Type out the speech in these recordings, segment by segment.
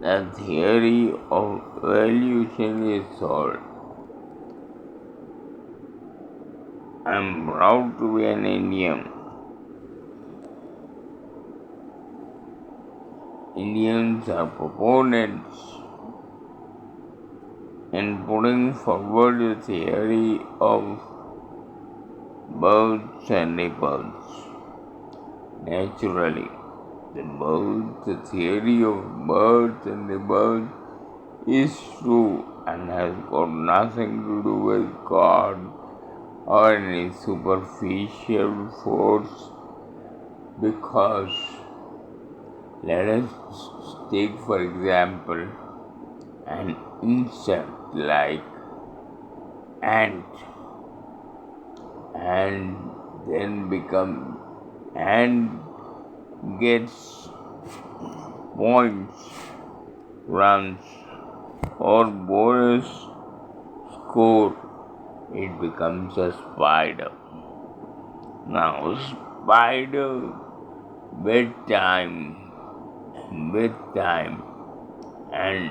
the theory of evolution is solved. I am proud to be an Indian. Indians are proponents in putting forward the theory of births and rebirths. Naturally, the theory of birth and rebirth is true and has got nothing to do with God or any superficial force, because let us take for example an insect like ant, and then gets points, runs, or bonus score, it becomes a spider. Now, spider with time and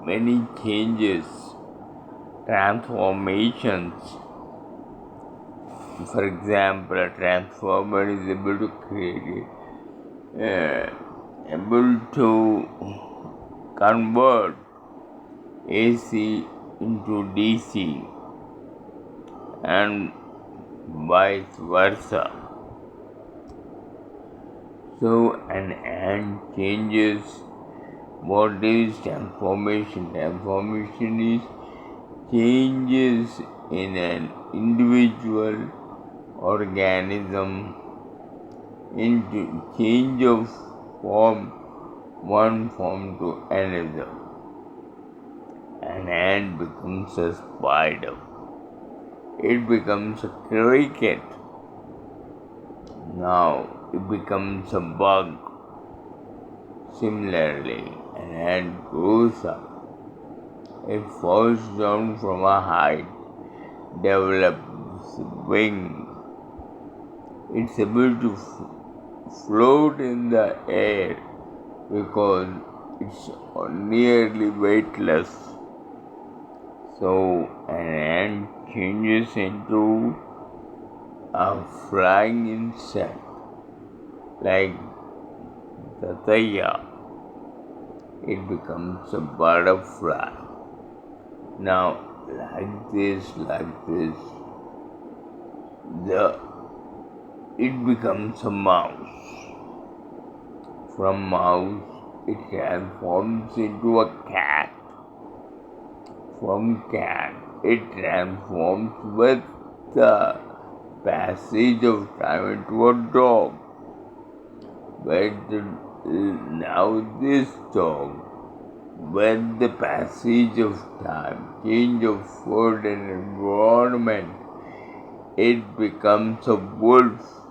many changes, transformations. For example, a transformer is able to convert AC into DC and vice versa. So an ant changes. What is transformation? Transformation is changes in an individual organism into change of form, one form to another. An ant becomes a spider. It becomes a cricket. Now it becomes a bug. Similarly, an ant grows up. It falls down from a height, develops wings. It's able to float in the air because it's nearly weightless. So an ant changes into a flying insect like Tataya. It becomes a butterfly. Now, like this, it becomes a mouse. From mouse, it transforms into a cat. From cat, it transforms with the passage of time into a dog. But now this dog, with the passage of time, change of food and environment, it becomes a wolf.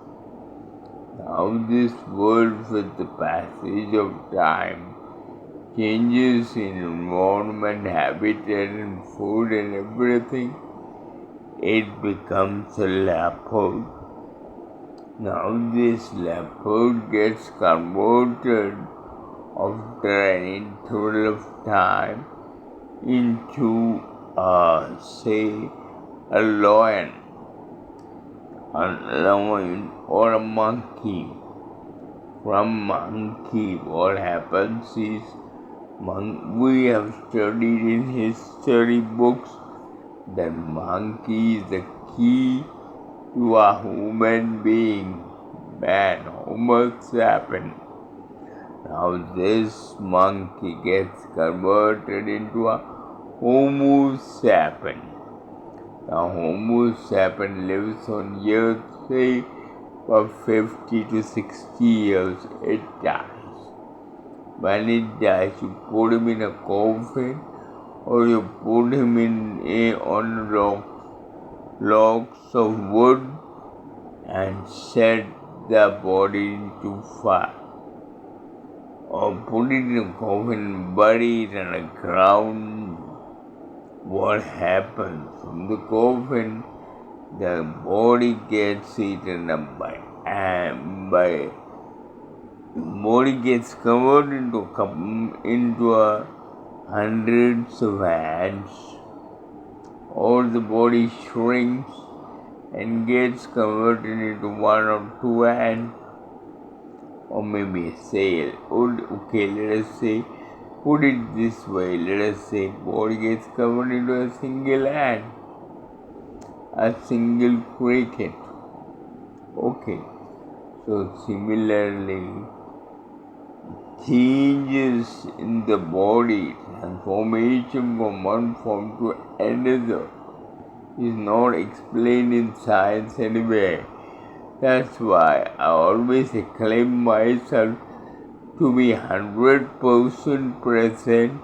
Now this wolf, with the passage of time, changes in environment, habitat and food and everything, it becomes a leopard. Now this leopard gets converted after an interval of time into a lion or a monkey. From monkey, what happens is, we have studied in history books that monkey is the key to a human being, man, Homo sapien. Now this monkey gets converted into a Homo sapien. Now Homo sapien lives on Earth, say, for 50 to 60 years. It dies. When it dies, you put him in a coffin, or you put him on logs of wood and set the body into fire, or put it in a coffin and bury it in the ground. What happens? From the coffin, the body gets eaten up by body gets covered into a hundreds of ants, or the body shrinks and gets converted into one or two ants, or maybe a cell. Okay, let us say, put it this way, let us say body gets covered into a single ant, a single cricket. Okay, so similarly, changes in the body, transformation from one form to another, is not explained in science anywhere. That's why I always acclaim myself to be 100% present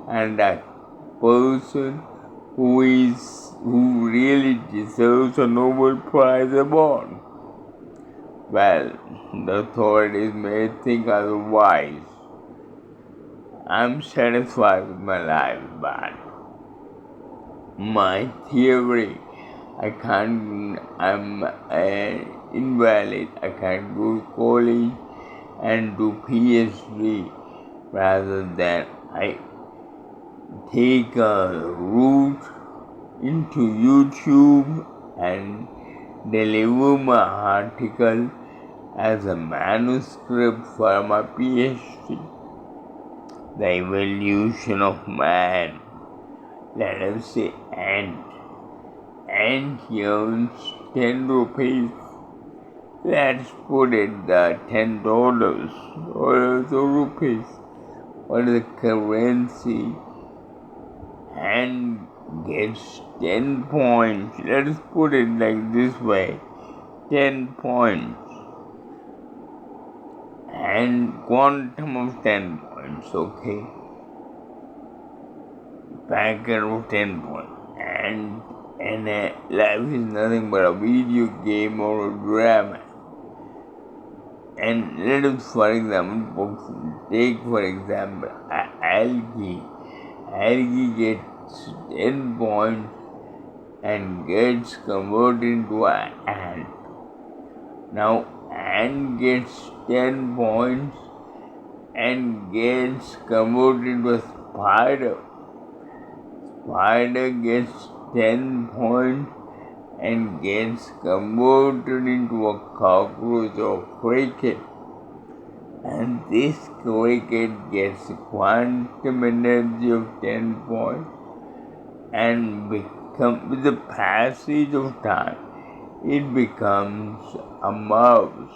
and a person who really deserves a Nobel Prize award. Well, the authorities may think otherwise. I'm satisfied with my life, but my theory, I'm invalid. I can't go to college and do PhD rather than I take a route into YouTube and deliver my article as a manuscript for my PhD. The evolution of man. Let us say ant. Ant earns 10 rupees. Let's put it the $10 or the rupees or the currency, and gets 10 points. Let us put it like this way, 10 points and quantum of 10 points, okay? Packet of 10 points. And life is nothing but a video game or a drama. And let us, for example, take for example algae. Algae gets 10 points and gets converted into an ant. Now ant gets 10 points and gets converted into a spider. Spider gets 10 points and gets converted into a cockroach or cricket. And this cricket gets quantum energy of 10 points and with the passage of time, it becomes a mouse.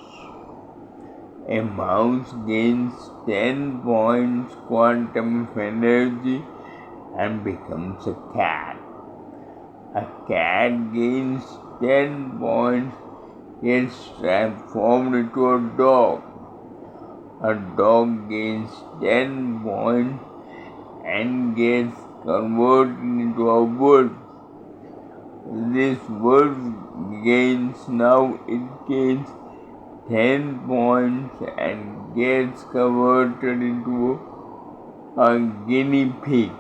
A mouse gains 10 points quantum of energy and becomes a cat. A cat gains 10 points, gets transformed into a dog. A dog gains 10 points and gets converted into a wolf. This wolf gains 10 points and gets converted into a guinea pig.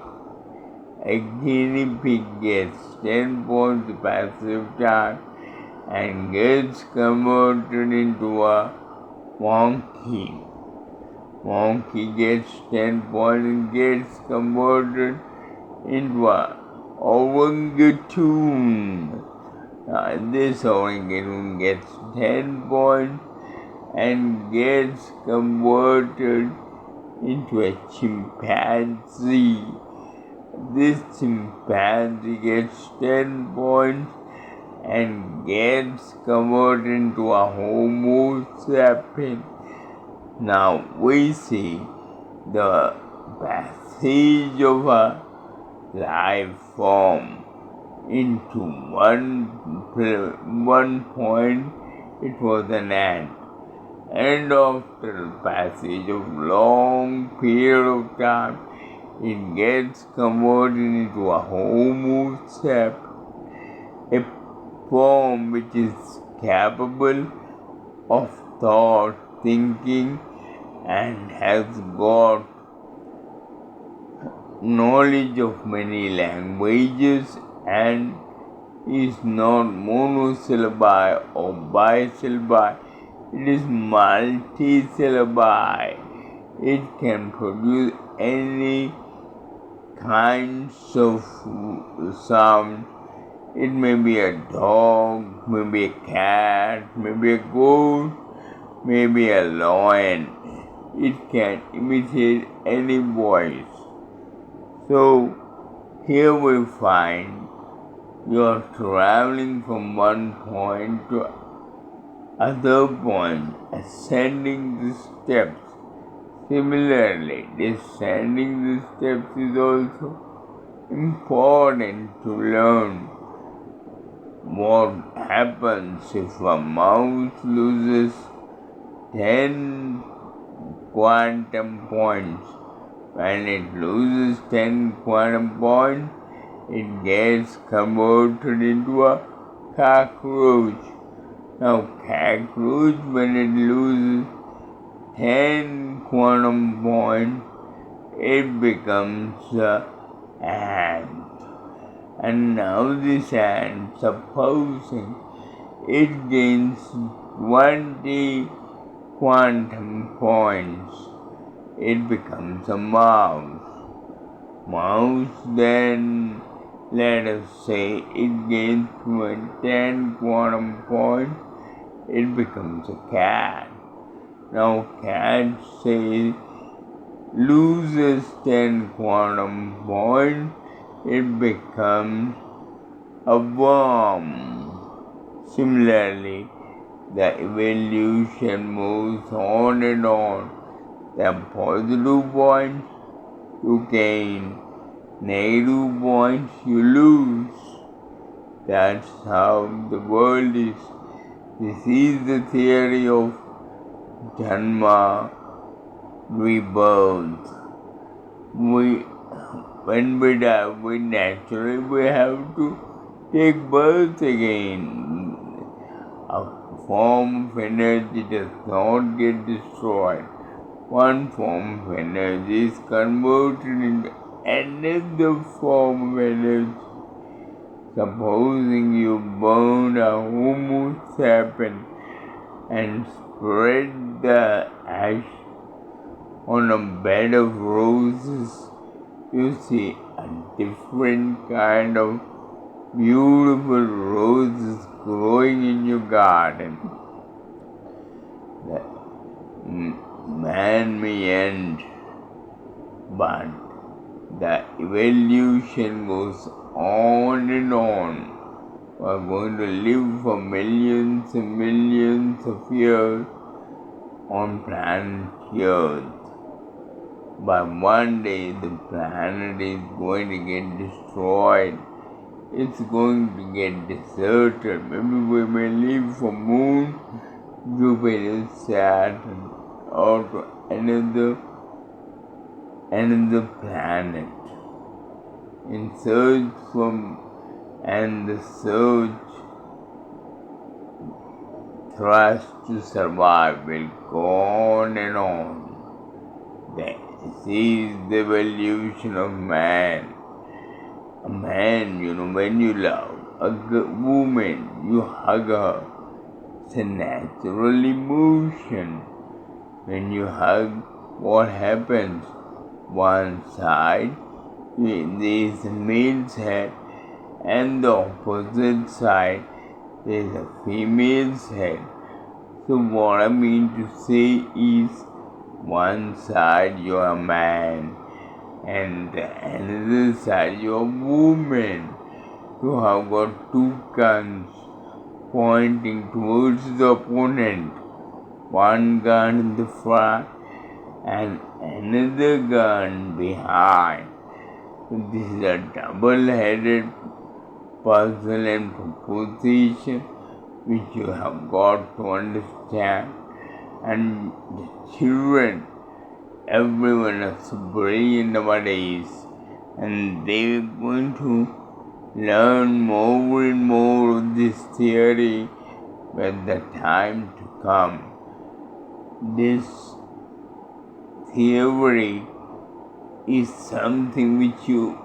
A guinea pig gets 10 points passive time and gets converted into a monkey. Monkey gets 10 points and gets converted into a orangutan. This orangutan gets 10 points and gets converted into a chimpanzee. This chimpanzee gets 10 points and gets converted into a Homo sapien. Now we see the passage of a life form into one point. It was an ant, and after the passage of long period of time, it gets converted into a Homo sapien, a form which is capable of thought, thinking, and has got knowledge of many languages and is not monosyllable or bisyllable. It is multi-syllable. It can produce any kinds of sound. It may be a dog, maybe a cat, maybe a goat, maybe a lion. It can imitate any voice. So here we find you are traveling from one point to other point, ascending the steps. Similarly, descending the steps is also important to learn. What happens if a mouse loses 10 quantum points? When it loses 10 quantum points, it gets converted into a cockroach. Now, cockroach, when it loses 10 quantum points, it becomes an ant. And now this ant, supposing it gains 20 quantum points, it becomes a mouse. Mouse then, let us say, it gains 10 quantum points, it becomes a cat. Now cat says loses 10 quantum points, it becomes a worm. Similarly, the evolution moves on and on. The positive points you gain, negative points you lose. That's how the world is. This is the theory of Janma, rebirth. When we die, we naturally have to take birth again. A form of energy does not get destroyed. One form of energy is converted into another form of energy. Supposing you burn a Homo sapien and spread the ash on a bed of roses, you see a different kind of beautiful roses growing in your garden. The man may end, but the evolution goes on and on. We are going to live for millions and millions of years on planet Earth. But one day the planet is going to get destroyed. It's going to get deserted. Maybe we may live for Moon, Jupiter, Saturn, or to another planet in search from, and the search thrust to survive will go on and on. This is the evolution of man. A man, when you love a woman, you hug her. It's a natural emotion. When you hug, what happens? One side there is a male's head, and the opposite side there is a female's head. So what I mean to say is, one side you are a man, and the another side you are a woman. You have got two guns pointing towards the opponent. One gun in the front and another gun behind. This is a double-headed puzzle and proposition which you have got to understand. And the children, everyone is brilliant nowadays, and they are going to learn more and more of this theory when the time to come. This theory is something which you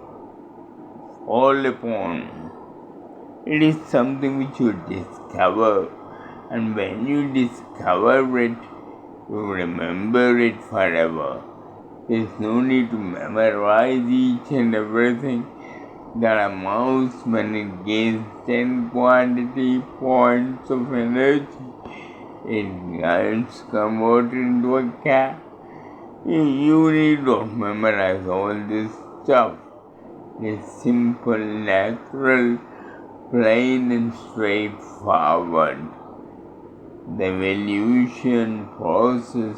fall upon. It is something which you discover And when you discover it, you remember it forever. There's no need to memorize each and everything. The mouse, when it gains 10 quantity points of energy, it gets converted into a cat. You need not memorize all this stuff. It's simple, natural, plain and straightforward. The evolution process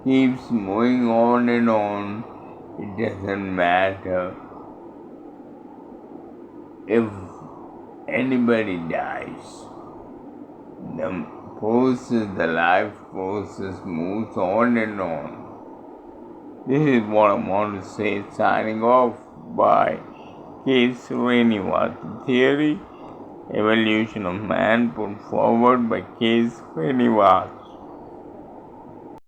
keeps moving on and on. It doesn't matter if anybody dies. The life process moves on and on. This is what I want to say, signing off by K. Srinivas. Theory, Evolution of Man, put forward by K. Srinivas.